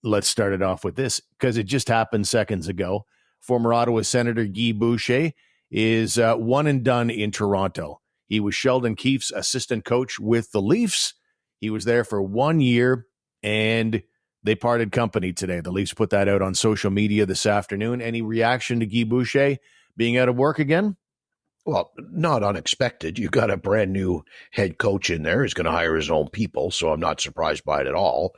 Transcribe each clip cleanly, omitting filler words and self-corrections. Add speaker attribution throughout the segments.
Speaker 1: let's start it off with this because it just happened seconds ago. Former Ottawa Senator Guy Boucher is one and done in Toronto. He was Sheldon Keefe's assistant coach with the Leafs. He was there for 1 year, and they parted company today. The Leafs put that out on social media this afternoon. Any reaction to Guy Boucher being out of work again?
Speaker 2: Well, not unexpected. You got a brand new head coach in there. He's going to hire his own people, so I'm not surprised by it at all.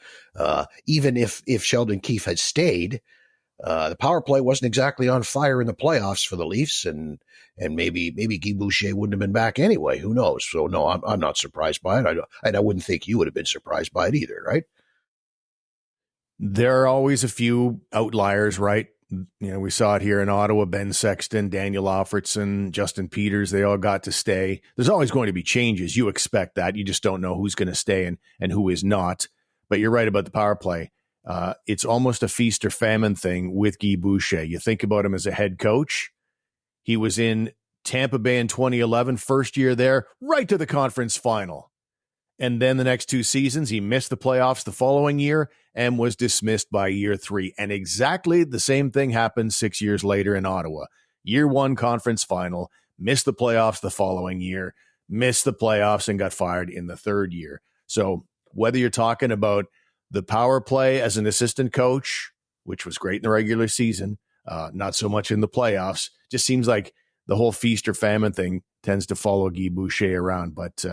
Speaker 2: Even if Sheldon Keefe had stayed, the power play wasn't exactly on fire in the playoffs for the Leafs, and maybe Guy Boucher wouldn't have been back anyway. Who knows? So no, I'm not surprised by it. I wouldn't think you would have been surprised by it either, right?
Speaker 1: There are always a few outliers, right? We saw it here in Ottawa. Ben Sexton, Daniel Offertson, Justin Peters, they all got to stay. There's always going to be changes. You expect that. You just don't know who's going to stay and who is not. But you're right about the power play. It's almost a feast or famine thing with Guy Boucher. You think about him as a head coach. He was in Tampa Bay in 2011, first year there, right to the conference final. And then the next 2 seasons, he missed the playoffs the following year and was dismissed by year 3. And exactly the same thing happened 6 years later in Ottawa. Year 1 conference final, missed the playoffs the following year, missed the playoffs and got fired in the 3rd year. So whether you're talking about the power play as an assistant coach, which was great in the regular season, not so much in the playoffs, just seems like the whole feast or famine thing tends to follow Guy Boucher around. But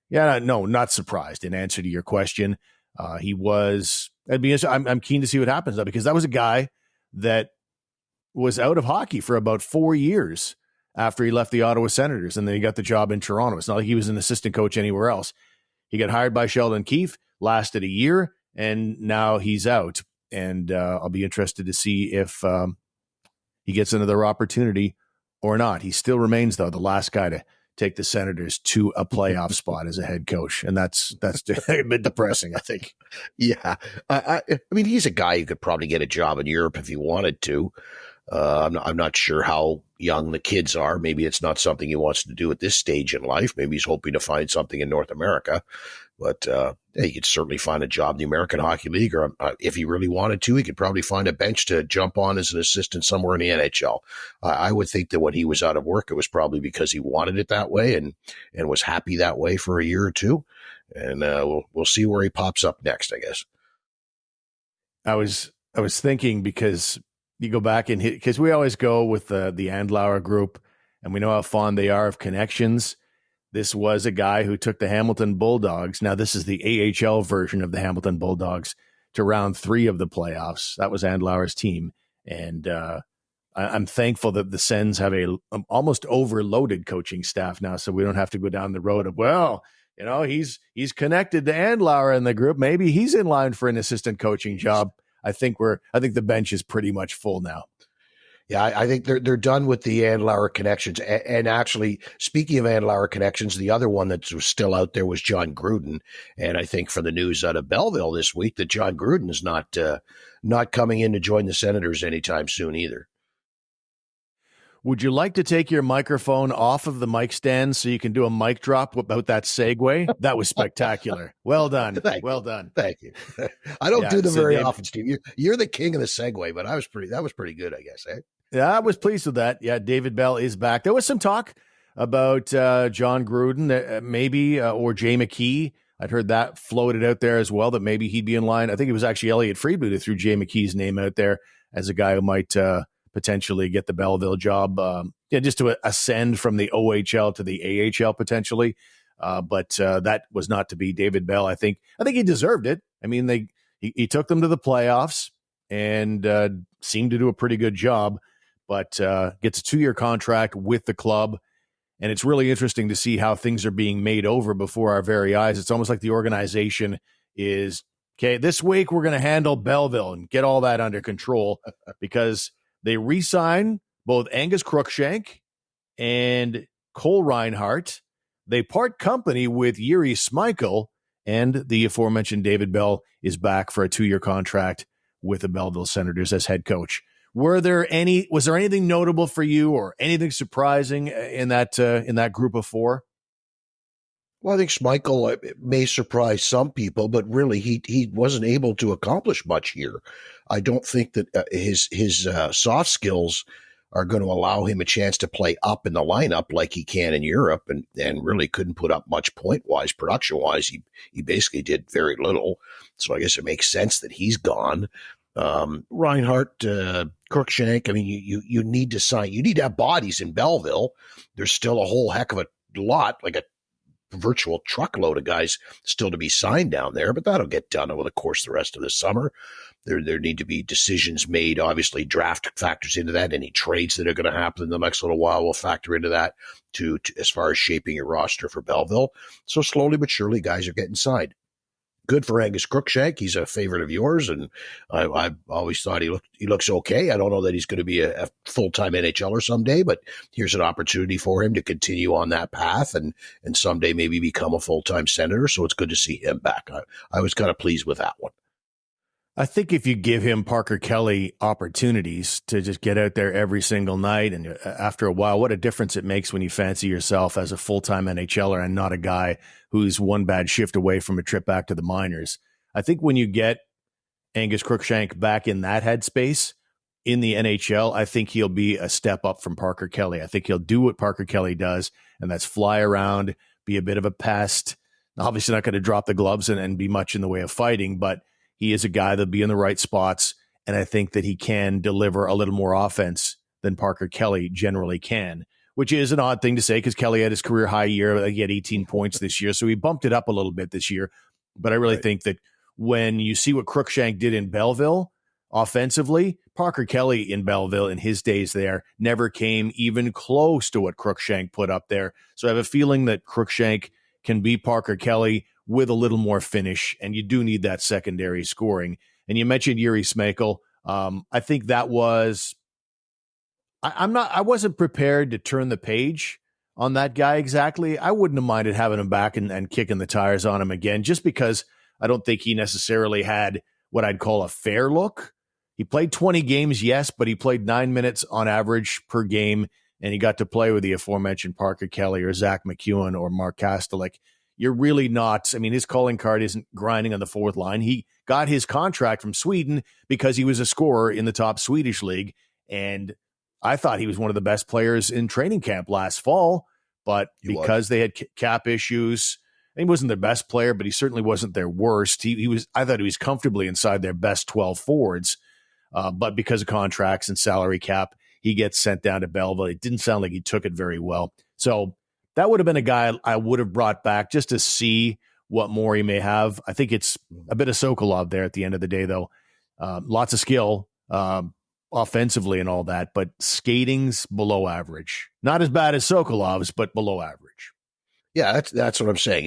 Speaker 1: yeah, no, not surprised. In answer to your question, I'm keen to see what happens though, because that was a guy that was out of hockey for about 4 years after he left the Ottawa Senators, and then he got the job in Toronto. It's not like he was an assistant coach anywhere else. He got hired by Sheldon Keefe, lasted a year, and now he's out. And I'll be interested to see if he gets another opportunity or not. He still remains, though, the last guy to take the Senators to a playoff spot as a head coach. And that's a bit depressing, I think.
Speaker 2: Yeah. I mean, he's a guy who could probably get a job in Europe if he wanted to. I'm not sure how young the kids are. Maybe it's not something he wants to do at this stage in life. Maybe he's hoping to find something in North America. But he could certainly find a job in the American Hockey League, or if he really wanted to, he could probably find a bench to jump on as an assistant somewhere in the NHL. I would think that when he was out of work, it was probably because he wanted it that way and was happy that way for a year or two. And we'll see where he pops up next, I guess.
Speaker 1: I was thinking, because you go back and hit, because we always go with the Andlauer group, and we know how fond they are of connections. This was a guy who took the Hamilton Bulldogs. Now, this is the AHL version of the Hamilton Bulldogs to round 3 of the playoffs. That was Andlauer's team. And I'm thankful that the Sens have a almost overloaded coaching staff now, so we don't have to go down the road of, well, he's connected to Andlauer in the group. Maybe he's in line for an assistant coaching job. I think the bench is pretty much full now.
Speaker 2: Yeah, I think they're done with the Andlauer connections. And actually, speaking of Andlauer connections, the other one that was still out there was John Gruden. And I think from the news out of Belleville this week that John Gruden is not coming in to join the Senators anytime soon either.
Speaker 1: Would you like to take your microphone off of the mic stand so you can do a mic drop about that segue? That was spectacular. Well done. Well done.
Speaker 2: Thank you. I don't do them very often, Steve. You're the king of the segue, but that was pretty good, I guess. Eh?
Speaker 1: Yeah, I was pleased with that. Yeah, David Bell is back. There was some talk about John Gruden, maybe, or Jay McKee. I'd heard that floated out there as well, that maybe he'd be in line. I think it was actually Elliot Friedman who threw Jay McKee's name out there as a guy who might potentially get the Belleville job, just to ascend from the OHL to the AHL potentially. But that was not to be. David Bell, I think he deserved it. I mean, he took them to the playoffs and seemed to do a pretty good job, but gets a 2-year contract with the club. And it's really interesting to see how things are being made over before our very eyes. It's almost like the organization is, okay, this week we're going to handle Belleville and get all that under control, because they re-sign both Angus Crookshank and Cole Reinhardt. They part company with Yuri Smichel, and the aforementioned David Bell is back for a 2-year contract with the Belleville Senators as head coach. Was there anything notable for you or anything surprising in that group of 4?
Speaker 2: Well, I think Schmeichel may surprise some people, but really he wasn't able to accomplish much here. I don't think that his soft skills are going to allow him a chance to play up in the lineup like he can in Europe, and really couldn't put up much point-wise, production-wise. He basically did very little. So I guess it makes sense that he's gone. Reinhart, Cruikshank, I mean, you need to sign. You need to have bodies in Belleville. There's still a whole heck of a lot, like a virtual truckload of guys still to be signed down there, but that'll get done over the course of the rest of the summer. There need to be decisions made. Obviously, draft factors into that. Any trades that are going to happen in the next little while will factor into that to as far as shaping your roster for Belleville. So slowly but surely, guys are getting signed. Good for Angus Cruikshank. He's a favorite of yours, and I've always thought he looks okay. I don't know that he's going to be a full-time NHLer someday, but here's an opportunity for him to continue on that path and someday maybe become a full-time Senator. So it's good to see him back. I was kind of pleased with that one.
Speaker 1: I think if you give him Parker Kelly opportunities to just get out there every single night, and after a while, what a difference it makes when you fancy yourself as a full-time NHLer and not a guy who's one bad shift away from a trip back to the minors. I think when you get Angus Cruikshank back in that headspace in the NHL, I think he'll be a step up from Parker Kelly. I think he'll do what Parker Kelly does, and that's fly around, be a bit of a pest. Obviously not going to drop the gloves and be much in the way of fighting, but he is a guy that'll be in the right spots, and I think that he can deliver a little more offense than Parker Kelly generally can, which is an odd thing to say because Kelly had his career high year. He had 18 points this year, so he bumped it up a little bit this year. But I really think that when you see what Cruikshank did in Belleville offensively, Parker Kelly in Belleville in his days there never came even close to what Cruikshank put up there. So I have a feeling that Cruikshank can be Parker Kelly with a little more finish, and you do need that secondary scoring. And you mentioned Yuri Schmeichel. I think that was I wasn't prepared to turn the page on that guy exactly. I wouldn't have minded having him back and kicking the tires on him again, just because I don't think he necessarily had what I'd call a fair look. He played 20 games, yes, but he played 9 minutes on average per game, and he got to play with the aforementioned Parker Kelly or Zach McEwen or Mark Kastelik. You're really not, I mean, his calling card isn't grinding on the fourth line. He got his contract from Sweden because he was a scorer in the top Swedish league. And I thought he was one of the best players in training camp last fall, but because they had cap issues, he wasn't their best player, but he certainly wasn't their worst. He was, I thought he was comfortably inside their best 12 forwards. But because of contracts and salary cap, he gets sent down to Belleville. It didn't sound like he took it very well. So that would have been a guy I would have brought back just to see what more he may have. I think it's a bit of Sokolov there at the end of the day, though. Lots of skill offensively and all that, but skating's below average. Not as bad as Sokolov's, but below average.
Speaker 2: Yeah, that's what I'm saying.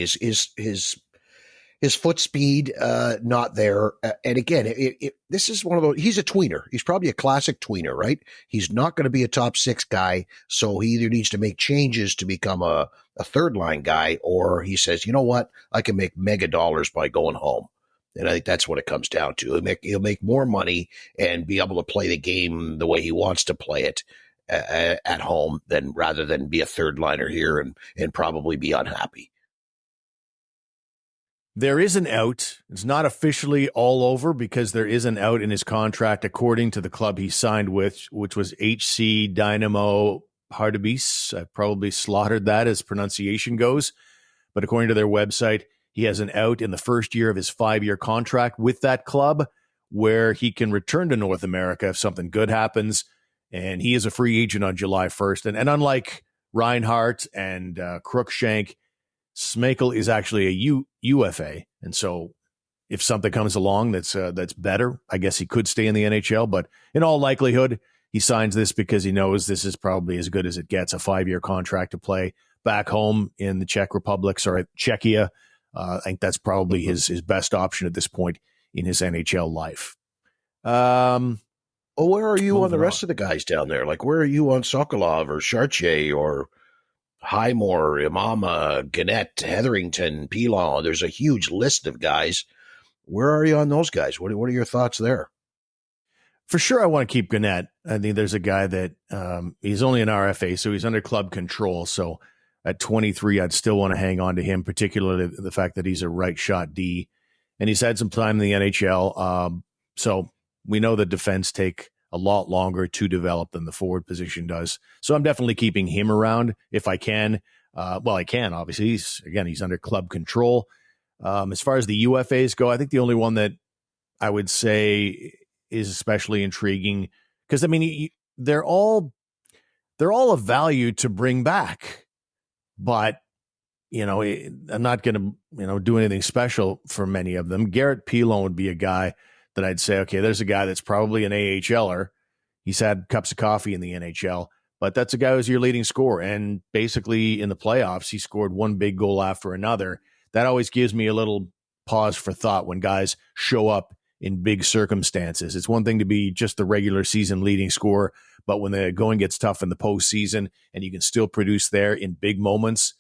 Speaker 2: His foot speed not there. And again, this is one of those. He's a tweener. He's probably a classic tweener, right? He's not going to be a top six guy, so he either needs to make changes to become a third line guy, or he says, you know what, I can make mega dollars by going home. And I think that's what it comes down to. He'll make more money and be able to play the game the way he wants to play it at home, rather than be a third liner here and probably be unhappy.
Speaker 1: There is an out. It's not officially all over because there is an out in his contract according to the club he signed with, which was HC Dynamo Hardebis. I probably slaughtered that as pronunciation goes. But according to their website, he has an out in the first year of his 5-year contract with that club where he can return to North America if something good happens. And he is a free agent on July 1st. And unlike Reinhart and Cruikshank, Schmeichel is actually a UFA, and so if something comes along that's better, I guess he could stay in the NHL. But in all likelihood, he signs this because he knows this is probably as good as it gets, a 5-year contract to play back home in the Czech Republic or Czechia. I think that's probably his best option at this point in his NHL life.
Speaker 2: Where are you on the rest of the guys down there? Like, where are you on Sokolov or Chartier or Highmore, Imama, Gannett, Hetherington, Pilon? There's a huge list of guys. Where are you on those guys? What are your thoughts there?
Speaker 1: For sure, I want to keep Gannett. I think there's a guy that he's only an RFA, so he's under club control. So at 23, I'd still want to hang on to him, particularly the fact that he's a right shot D. And he's had some time in the NHL. So we know the defense take a lot longer to develop than the forward position does. So I'm definitely keeping him around if I can. I can, obviously. He's under club control. As far as the UFAs go, I think the only one that I would say is especially intriguing, because, I mean, they're all of value to bring back. But, I'm not going to, do anything special for many of them. Garrett Poulin would be a guy that I'd say, okay, there's a guy that's probably an AHLer. He's had cups of coffee in the NHL, but that's a guy who's your leading scorer. And basically in the playoffs, he scored one big goal after another. That always gives me a little pause for thought when guys show up in big circumstances. It's one thing to be just the regular season leading scorer, but when the going gets tough in the postseason and you can still produce there in big moments,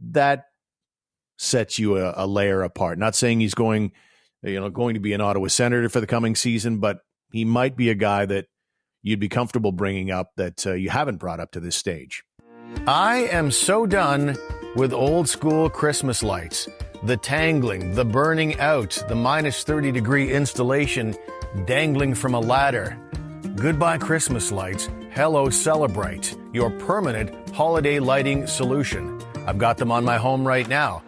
Speaker 1: that sets you a layer apart. Not saying he's going to be an Ottawa Senator for the coming season, but he might be a guy that you'd be comfortable bringing up that you haven't brought up to this stage. I am so done with old school Christmas lights. The tangling, the burning out, the minus 30-degree installation dangling from a ladder. Goodbye Christmas lights. Hello Celebrite, your permanent holiday lighting solution. I've got them on my home right now.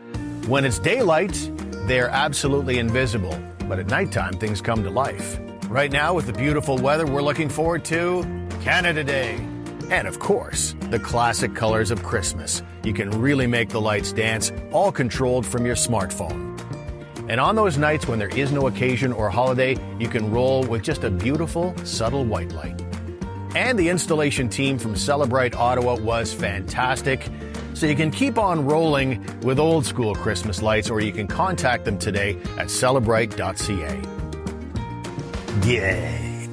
Speaker 1: When it's daylight, they're absolutely invisible, but at nighttime, things come to life. Right now, with the beautiful weather, we're looking forward to Canada Day. And of course, the classic colors of Christmas. You can really make the lights dance, all controlled from your smartphone. And on those nights when there is no occasion or holiday, you can roll with just a beautiful, subtle white light. And the installation team from Celebrite Ottawa was fantastic. So you can keep on rolling with old school Christmas lights, or you can contact them today at celebrite.ca. Yay!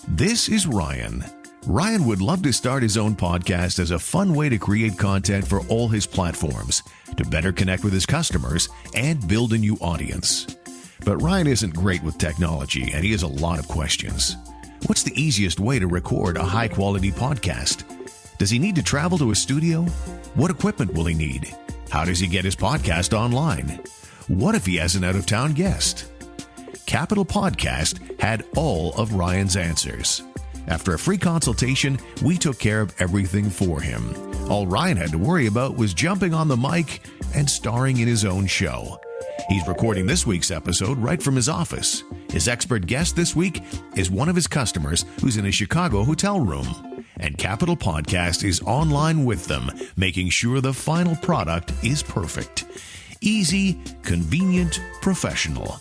Speaker 3: This is Ryan. Ryan would love to start his own podcast as a fun way to create content for all his platforms, to better connect with his customers and build a new audience. But Ryan isn't great with technology, and he has a lot of questions. What's the easiest way to record a high-quality podcast? Does he need to travel to a studio? What equipment will he need? How does he get his podcast online? What if he has an out-of-town guest? Capital Podcast had all of Ryan's answers. After a free consultation, we took care of everything for him. All Ryan had to worry about was jumping on the mic and starring in his own show. He's recording this week's episode right from his office. His expert guest this week is one of his customers who's in a Chicago hotel room. And Capital Podcast is online with them, making sure the final product is perfect. Easy, convenient, professional.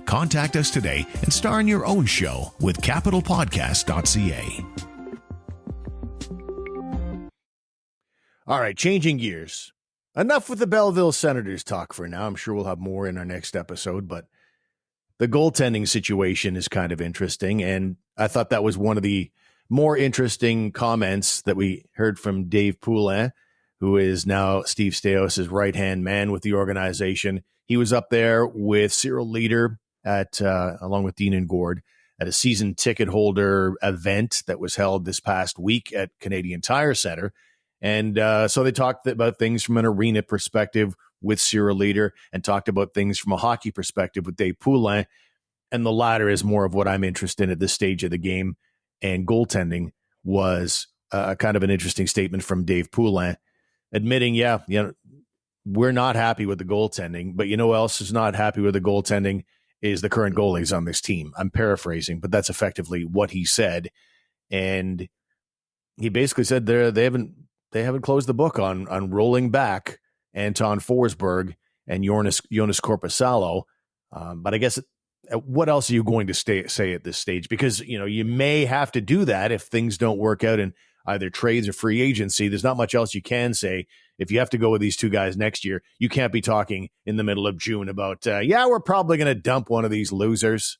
Speaker 3: Contact us today and star in your own show with capitalpodcast.ca.
Speaker 1: All right, changing gears. Enough with the Belleville Senators talk for now. I'm sure we'll have more in our next episode, but the goaltending situation is kind of interesting, and I thought that was one of the more interesting comments that we heard from Dave Poulin, who is now Steve Staios' right-hand man with the organization. He was up there with Cyril Leader along with Dean and Gord at a season ticket holder event that was held this past week at Canadian Tire Center. And so they talked about things from an arena perspective with Cyril Leader and talked about things from a hockey perspective with Dave Poulin. And the latter is more of what I'm interested in at this stage of the game. And goaltending was kind of an interesting statement from Dave Poulin, admitting, we're not happy with the goaltending, but you know who else is not happy with the goaltending is the current goalies on this team. I'm paraphrasing, but that's effectively what he said. And he basically said they haven't closed the book on rolling back Anton Forsberg and Jonas Korpisalo. But I guess what else are you going to say at this stage? Because, you may have to do that if things don't work out in either trades or free agency. There's not much else you can say. If you have to go with these two guys next year, you can't be talking in the middle of June about, we're probably going to dump one of these losers.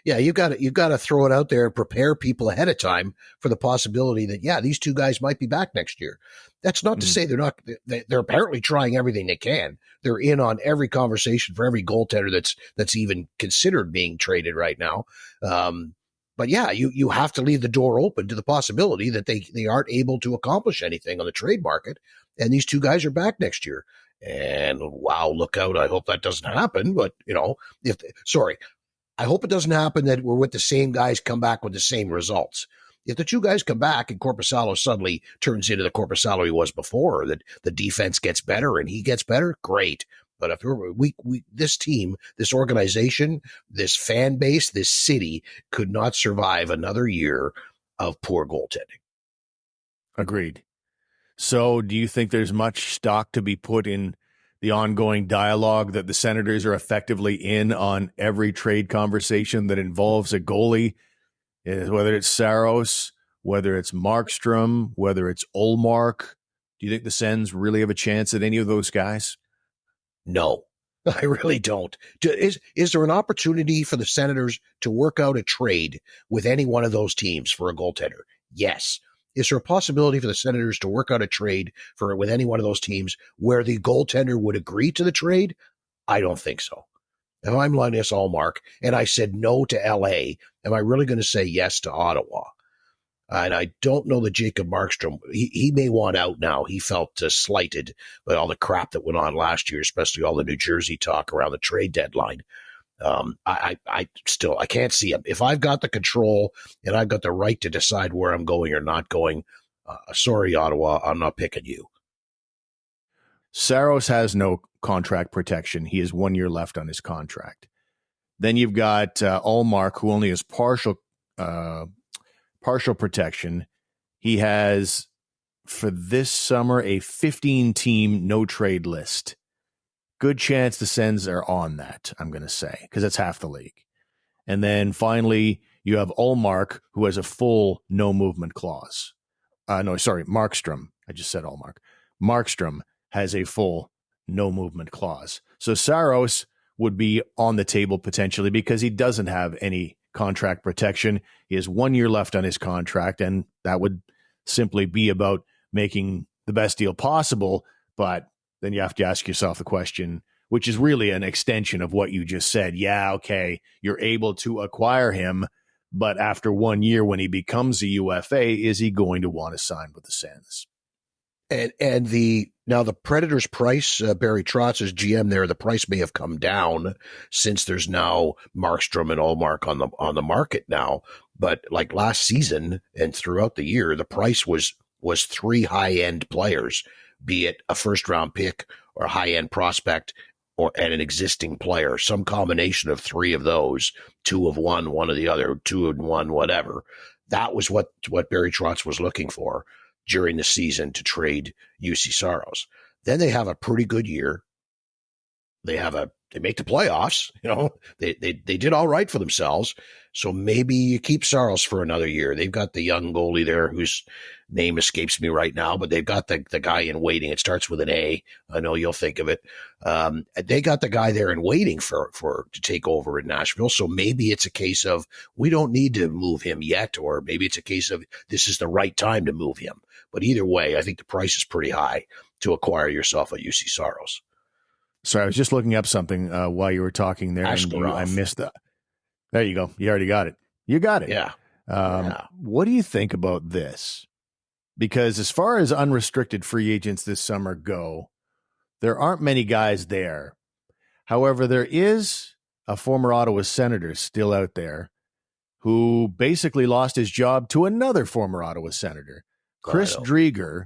Speaker 2: Yeah, you've got to throw it out there and prepare people ahead of time for the possibility that, these two guys might be back next year. That's not to say they're apparently trying everything they can. They're in on every conversation for every goaltender that's even considered being traded right now. But yeah, you have to leave the door open to the possibility that they aren't able to accomplish anything on the trade market. And these two guys are back next year. And wow, look out. I hope that doesn't happen. But, I hope it doesn't happen that we're with the same guys come back with the same results. If the two guys come back and Korpisalo suddenly turns into the Korpisalo he was before, that the defense gets better and he gets better, great. But if this team, this organization, this fan base, this city could not survive another year of poor goaltending.
Speaker 1: Agreed. So do you think there's much stock to be put in the ongoing dialogue that the Senators are effectively in on every trade conversation that involves a goalie, whether it's Saros, whether it's Markstrom, whether it's Ullmark? Do you think the Sens really have a chance at any of those guys?
Speaker 2: No, I really don't. Is there an opportunity for the Senators to work out a trade with any one of those teams for a goaltender? Yes. Is there a possibility for the Senators to work out a trade with any one of those teams where the goaltender would agree to the trade? I don't think so. If I'm Linus Ullmark and I said no to LA, am I really going to say yes to Ottawa? And I don't know that Jacob Markstrom, he may want out now. He felt slighted by all the crap that went on last year, especially all the New Jersey talk around the trade deadline. I can't see him. If I've got the control and I've got the right to decide where I'm going or not going, sorry, Ottawa, I'm not picking you.
Speaker 1: Saros has no contract protection. He has 1 year left on his contract. Then you've got Ullmark, who only has partial protection. He has, for this summer, a 15-team no-trade list. Good chance the Sens are on that, I'm going to say, because that's half the league. And then finally, you have Ullmark, who has a full no-movement clause. Markstrom. I just said Ullmark. Markstrom has a full no-movement clause. So Saros would be on the table potentially because he doesn't have any contract protection. He has 1 year left on his contract, and that would simply be about making the best deal possible. But then you have to ask yourself the question, which is really an extension of what you just said. Yeah, okay, you're able to acquire him, but after 1 year when he becomes a UFA, is he going to want to sign with the Sens?
Speaker 2: And the Predators' price, Barry Trotz as GM there, the price may have come down since there's now Markstrom and Ullmark on the market now. But like last season and throughout the year, the price was three high-end players, be it a first-round pick or a high-end prospect and an existing player, some combination of three of those, two of one of the other, two of one, whatever. That was what Barry Trotz was looking for during the season to trade UC Saros. Then they have a pretty good year. They make the playoffs. They did all right for themselves. So maybe you keep Saros for another year. They've got the young goalie there whose name escapes me right now, but they've got the guy in waiting. It starts with an A. I know you'll think of it. They got the guy there in waiting to take over in Nashville. So maybe it's a case of we don't need to move him yet, or maybe it's a case of this is the right time to move him. But either way, I think the price is pretty high to acquire yourself a UC Saros.
Speaker 1: Sorry, I was just looking up something while you were talking there, and I missed that. There you go. You already got it. You got it.
Speaker 2: Yeah.
Speaker 1: What do you think about this? Because as far as unrestricted free agents this summer go, there aren't many guys there. However, there is a former Ottawa Senator still out there who basically lost his job to another former Ottawa Senator, Chris Driedger.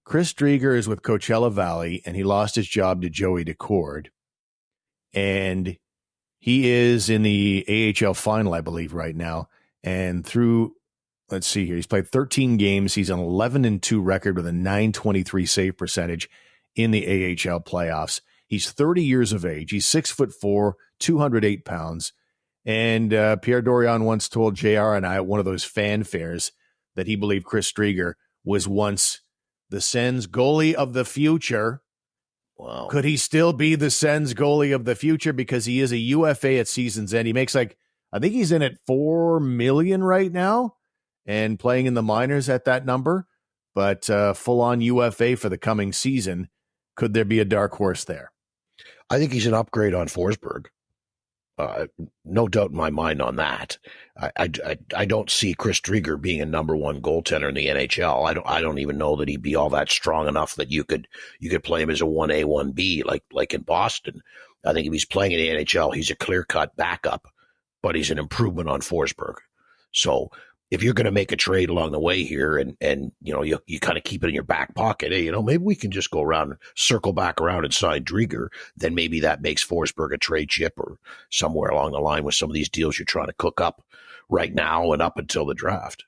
Speaker 1: Chris Driedger is with Coachella Valley, and he lost his job to Joey Decord. And he is in the AHL final, I believe, right now. And let's see here, he's played 13 games. He's an 11-2 record with a .923 save percentage in the AHL playoffs. He's 30 years of age. He's 6'4", 208 pounds. And Pierre Dorion once told JR and I at one of those fanfares that he believed Chris Driedger was once the Sens goalie of the future.
Speaker 2: Wow.
Speaker 1: Could he still be the Sens goalie of the future? Because he is a UFA at season's end. He makes I think he's in at $4 million right now and playing in the minors at that number, but full on UFA for the coming season. Could there be a dark horse there?
Speaker 2: I think he's an upgrade on Forsberg. No doubt in my mind on that. I don't see Chris Driedger being a number one goaltender in the NHL. I don't even know that he'd be all that strong enough that you could play him as a 1A, 1B like in Boston. I think if he's playing in the NHL, he's a clear-cut backup, but he's an improvement on Forsberg. So if you're going to make a trade along the way here and you kind of keep it in your back pocket, hey, maybe we can just go around and circle back around and sign Driedger, then maybe that makes Forsberg a trade chip or somewhere along the line with some of these deals you're trying to cook up right now and up until the draft.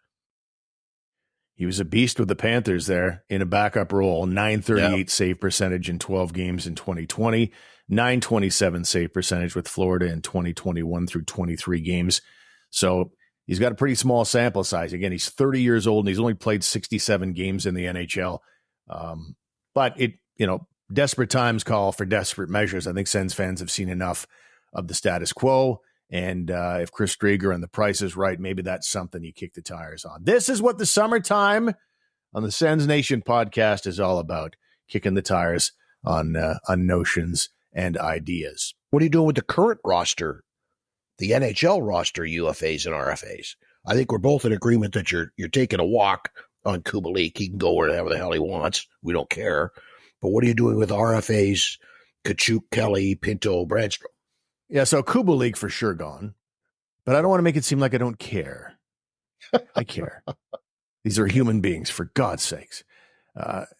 Speaker 1: He was a beast with the Panthers there in a backup role, 938 save percentage in 12 games in 2020, 927 save percentage with Florida in 2021 through 23 games. So he's got a pretty small sample size. Again, he's 30 years old and he's only played 67 games in the NHL. But desperate times call for desperate measures. I think Sens fans have seen enough of the status quo. And if Chris Driedger and the price is right, maybe that's something you kick the tires on. This is what the summertime on the Sens Nation podcast is all about, kicking the tires on notions and ideas.
Speaker 2: What are you doing with the current roster, the NHL roster, UFAs and RFAs? I think we're both in agreement that you're taking a walk on Kubalik. He can go wherever the hell he wants. We don't care. But what are you doing with RFAs, Kachuk, Kelly, Pinto, Brandstrom?
Speaker 1: Yeah, so Kubalik for sure gone. But I don't want to make it seem like I don't care. I care. These are human beings, for God's sakes.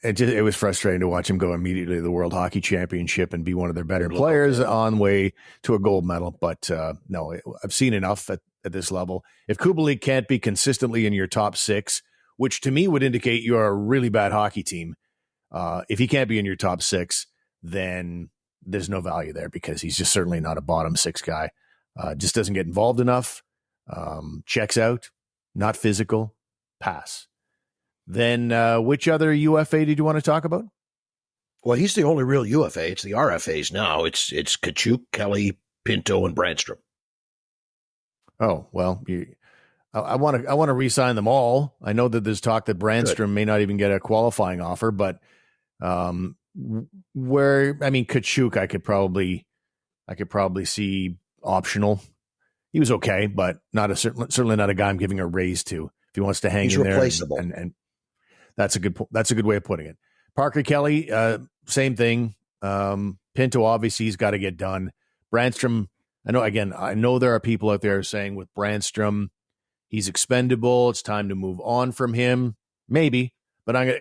Speaker 1: It was frustrating to watch him go immediately to the World Hockey Championship and be one of their better players on way to a gold medal. But no, I've seen enough at this level. If Kubalik can't be consistently in your top six, which to me would indicate you're a really bad hockey team, if he can't be in your top six, then there's no value there because he's just certainly not a bottom six guy. Just doesn't get involved enough. Checks out, not physical, pass. Then which other UFA did you want to talk about?
Speaker 2: Well, he's the only real UFA. It's the RFAs now. It's Kachuk, Kelly, Pinto, and Brandstrom.
Speaker 1: Oh, well, I want to re-sign them all. I know that there's talk that Brandstrom may not even get a qualifying offer, but Kachuk, I could probably see optional. He was okay, but certainly not a guy I'm giving a raise to. If he wants to hang in there,
Speaker 2: replaceable.
Speaker 1: And that's a good way of putting it. Parker Kelly, same thing. Pinto, obviously, he's got to get done. Brandstrom, I know there are people out there saying with Brandstrom, he's expendable. It's time to move on from him. Maybe, but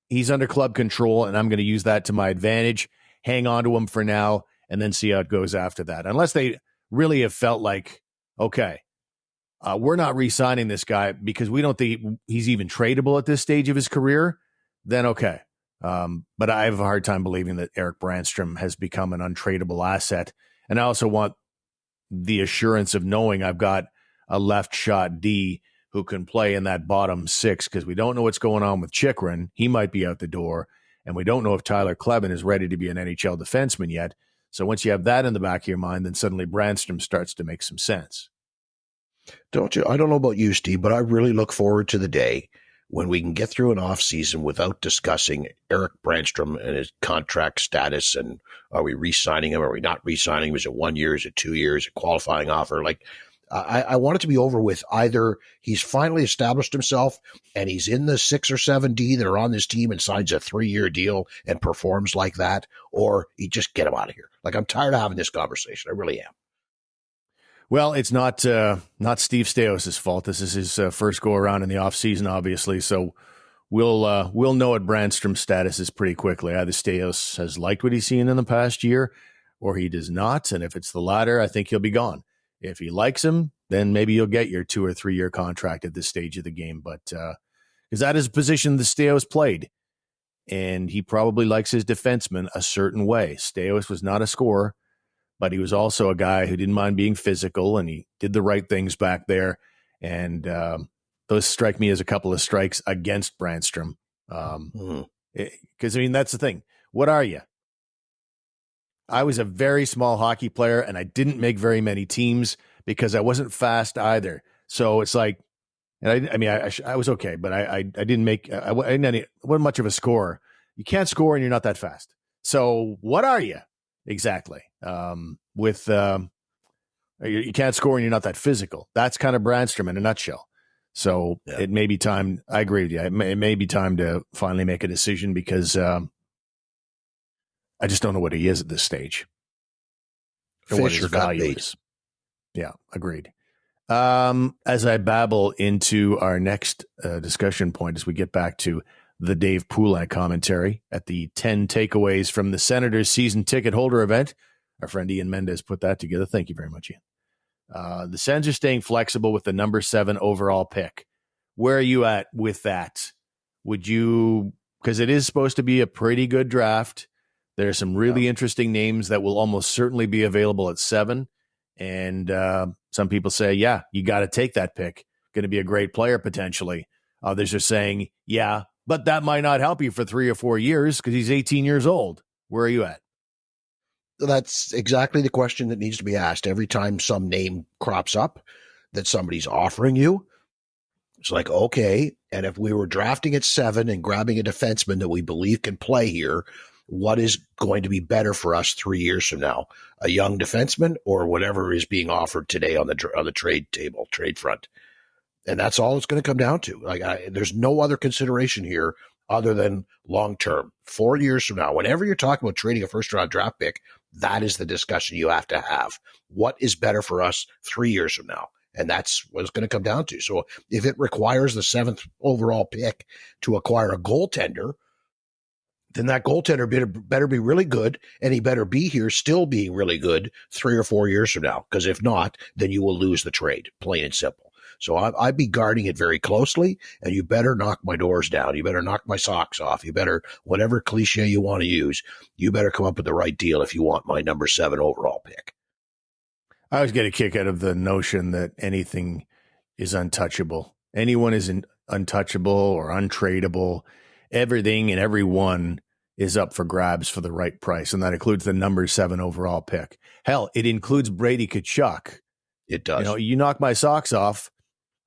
Speaker 1: he's under club control, and I'm going to use that to my advantage. Hang on to him for now, and then see how it goes after that. Unless they really have felt like, okay, we're not re-signing this guy because we don't think he's even tradable at this stage of his career, then okay. But I have a hard time believing that Erik Brandstrom has become an untradeable asset. And I also want the assurance of knowing I've got a left shot D who can play in that bottom six, because we don't know what's going on with Chychrun. He might be out the door. And we don't know if Tyler Kleban is ready to be an NHL defenseman yet. So once you have that in the back of your mind, then suddenly Brandstrom starts to make some sense.
Speaker 2: Don't you? I don't know about you, Steve, but I really look forward to the day when we can get through an off season without discussing Erik Brandstrom and his contract status, and are we re-signing him? Are we not re-signing him? Is it 1 year? Is it 2 years? A qualifying offer? I want it to be over with. Either he's finally established himself and he's in the 6 or 7 D that are on this team and signs a 3-year deal and performs like that, or you just get him out of here. I'm tired of having this conversation. I really am.
Speaker 1: Well, it's not Steve Staios' fault. This is his first go around in the offseason, obviously. So we'll know what Brandstrom's status is pretty quickly. Either Staios has liked what he's seen in the past year, or he does not. And if it's the latter, I think he'll be gone. If he likes him, then maybe you'll get your 2 or 3 year contract at this stage of the game. But because that is a position that Staios played, and he probably likes his defenseman a certain way. Staios was not a scorer, but he was also a guy who didn't mind being physical, and he did the right things back there. And those strike me as a couple of strikes against Brandstrom. Because, that's the thing. What are you? I was a very small hockey player, and I didn't make very many teams because I wasn't fast either. So it's like, and I was okay, but I didn't make, I wasn't much of a scorer. You can't score and you're not that fast. So what are you exactly? With You can't score and you're not that physical. That's kind of Brandstrom in a nutshell. So It may be time. I agree with you. It may be time to finally make a decision because I just don't know what he is at this stage. Or what his value is. Yeah, agreed. As I babble into our next discussion point, as we get back to the Dave Poulin commentary at the 10 takeaways from the Senators season ticket holder event, our friend Ian Mendez put that together. Thank you very much, Ian. The Sens are staying flexible with the number 7 overall pick. Where are you at with that? Would you, because it is supposed to be a pretty good draft. There are some really interesting names that will almost certainly be available at 7. And some people say, yeah, you got to take that pick. Going to be a great player potentially. Others are saying, yeah, but that might not help you for 3 or 4 years because he's 18 years old. Where are you at?
Speaker 2: That's exactly the question that needs to be asked every time some name crops up that somebody's offering you. It's like, okay, and if we were drafting at 7 and grabbing a defenseman that we believe can play here, what is going to be better for us 3 years from now? A young defenseman or whatever is being offered today on the trade table, trade front? And that's all it's going to come down to. There's no other consideration here other than long-term. 4 years from now, whenever you're talking about trading a first-round draft pick, that is the discussion you have to have. What is better for us 3 years from now? And that's what it's going to come down to. So if it requires the 7th overall pick to acquire a goaltender, then that goaltender better be really good, and he better be here still being really good 3 or 4 years from now. Because if not, then you will lose the trade, plain and simple. So I'd be guarding it very closely, and you better knock my doors down. You better knock my socks off. You better, whatever cliche you want to use, you better come up with the right deal if you want my number 7 overall pick.
Speaker 1: I always get a kick out of the notion that anything is untouchable. Anyone is untouchable or untradeable. Everything and everyone is up for grabs for the right price, and that includes the number 7 overall pick. Hell, it includes Brady Tkachuk.
Speaker 2: It does.
Speaker 1: You knock my socks off,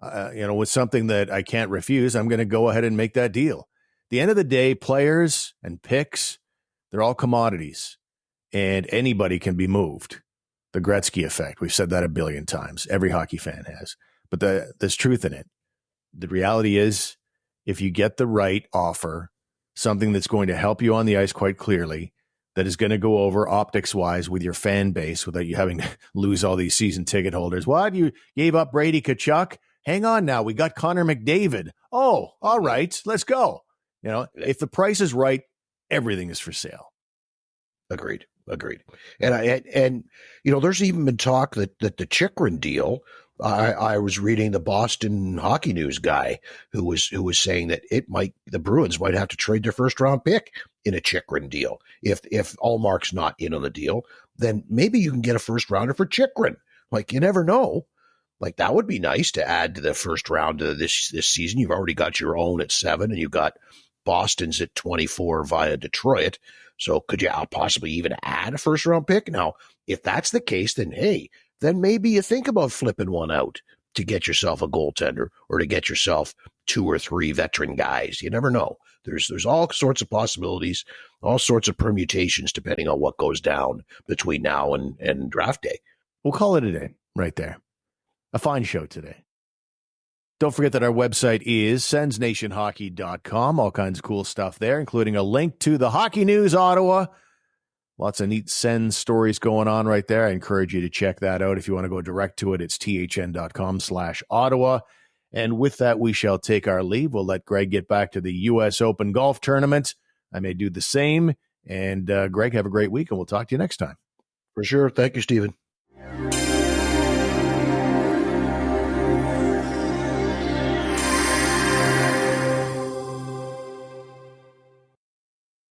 Speaker 1: with something that I can't refuse, I'm going to go ahead and make that deal. At the end of the day, players and picks, they're all commodities, and anybody can be moved. The Gretzky effect. We've said that a billion times. Every hockey fan has. But there's truth in it. The reality is, if you get the right offer, something that's going to help you on the ice quite clearly, that is going to go over optics-wise with your fan base without you having to lose all these season ticket holders. What? You gave up Brady Tkachuk? Hang on now. We got Connor McDavid. Oh, all right. Let's go. If the price is right, everything is for sale.
Speaker 2: Agreed. And there's even been talk that the Chychrun deal, I was reading the Boston Hockey News guy who was saying that the Bruins might have to trade their first round pick in a Chychrun deal. If Allmark's not in on the deal, then maybe you can get a first rounder for Chychrun. You never know. That would be nice to add to the first round of this season. You've already got your own at 7, and you've got Boston's at 24 via Detroit. So could you possibly even add a first round pick? Now, if that's the case, then maybe you think about flipping one out to get yourself a goaltender or to get yourself 2 or 3 veteran guys. You never know. There's all sorts of possibilities, all sorts of permutations depending on what goes down between now and draft day.
Speaker 1: We'll call it a day right there. A fine show today. Don't forget that our website is sensnationhockey.com. All kinds of cool stuff there, including a link to the Hockey News Ottawa. Lots of neat Sens stories going on right there. I encourage you to check that out. If you want to go direct to it, it's thn.com/Ottawa. And with that, we shall take our leave. We'll let Greg get back to the U.S. Open golf tournament. I may do the same. And Greg, have a great week, and we'll talk to you next time.
Speaker 2: For sure. Thank you, Stephen.